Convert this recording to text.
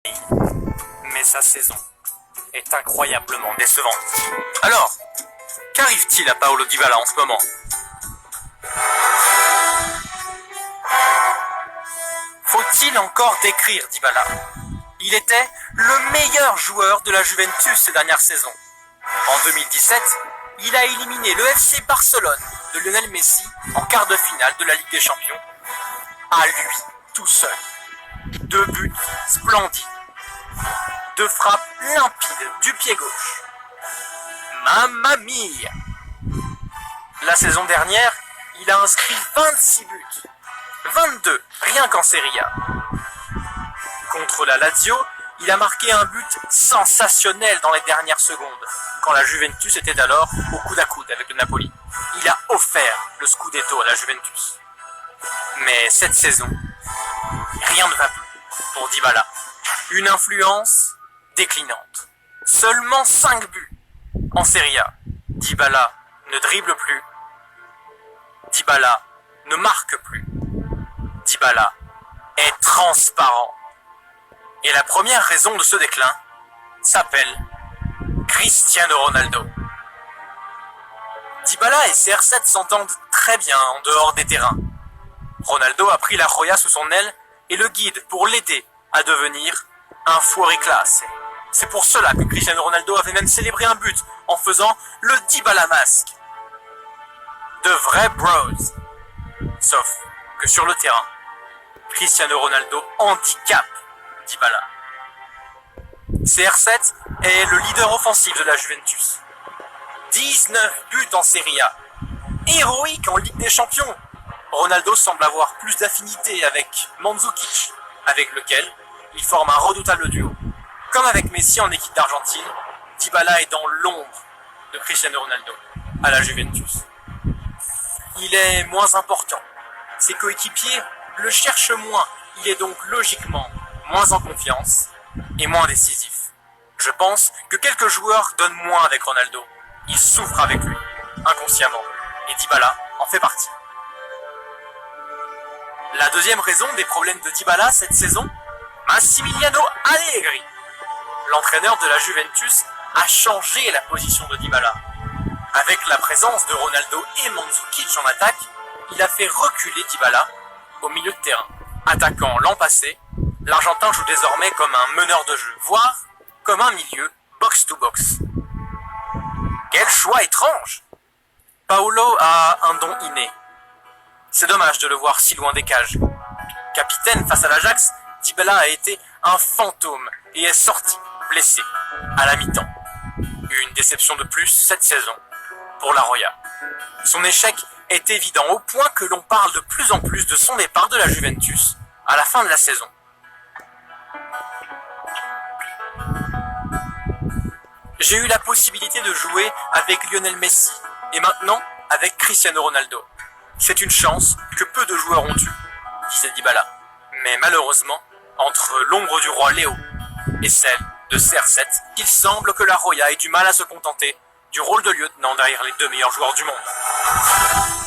Mais sa saison est incroyablement décevante. Alors, qu'arrive-t-il à Paulo Dybala en ce moment? Faut-il encore décrire Dybala? Il était le meilleur joueur de la Juventus ces dernières saisons. En 2017, il a éliminé le FC Barcelone de Lionel Messi en quart de finale de la Ligue des Champions. À lui, tout seul. 2 buts splendides. 2 frappes limpides du pied gauche. Mamma mia! La saison dernière, il a inscrit 26 buts. 22, rien qu'en Serie A. Contre la Lazio, il a marqué un but sensationnel dans les dernières secondes, quand la Juventus était alors au coude à coude avec le Napoli. Il a offert le Scudetto à la Juventus. Mais cette saison, rien ne va plus pour Dybala. Une influence déclinante. Seulement 5 buts en Serie A. Dybala ne dribble plus. Dybala ne marque plus. Dybala est transparent. Et la première raison de ce déclin s'appelle Cristiano Ronaldo. Dybala et CR7 s'entendent très bien en dehors des terrains. Ronaldo a pris la Roya sous son aile et le guide pour l'aider à devenir un fuori-classe. C'est pour cela que Cristiano Ronaldo avait même célébré un but en faisant le Dybala Mask. De vrais bros. Sauf que sur le terrain, Cristiano Ronaldo handicape Dybala. CR7 est le leader offensif de la Juventus. 19 buts en Serie A. Héroïque en Ligue des Champions. Ronaldo semble avoir plus d'affinité avec Mandzukic, avec lequel il forme un redoutable duo. Comme avec Messi en équipe d'Argentine, Dybala est dans l'ombre de Cristiano Ronaldo à la Juventus. Il est moins important. Ses coéquipiers le cherchent moins. Il est donc logiquement moins en confiance et moins décisif. Je pense que quelques joueurs donnent moins avec Ronaldo. Ils souffrent avec lui, inconsciemment. Et Dybala en fait partie. La deuxième raison des problèmes de Dybala cette saison, Massimiliano Allegri. L'entraîneur de la Juventus a changé la position de Dybala. Avec la présence de Ronaldo et Mandzukic en attaque, il a fait reculer Dybala au milieu de terrain. Attaquant l'an passé, l'Argentin joue désormais comme un meneur de jeu, voire comme un milieu box-to-box. Quel choix étrange! Paulo a un don inné. C'est dommage de le voir si loin des cages. Capitaine face à l'Ajax, Dybala a été un fantôme et est sorti blessé à la mi-temps. Une déception de plus cette saison pour la Roya. Son échec est évident au point que l'on parle de plus en plus de son départ de la Juventus à la fin de la saison. J'ai eu la possibilité de jouer avec Lionel Messi et maintenant avec Cristiano Ronaldo. C'est une chance que peu de joueurs ont eue, disait Dybala. Mais malheureusement, entre l'ombre du roi Léo et celle de CR7, il semble que la Roya ait du mal à se contenter du rôle de lieutenant derrière les 2 meilleurs joueurs du monde.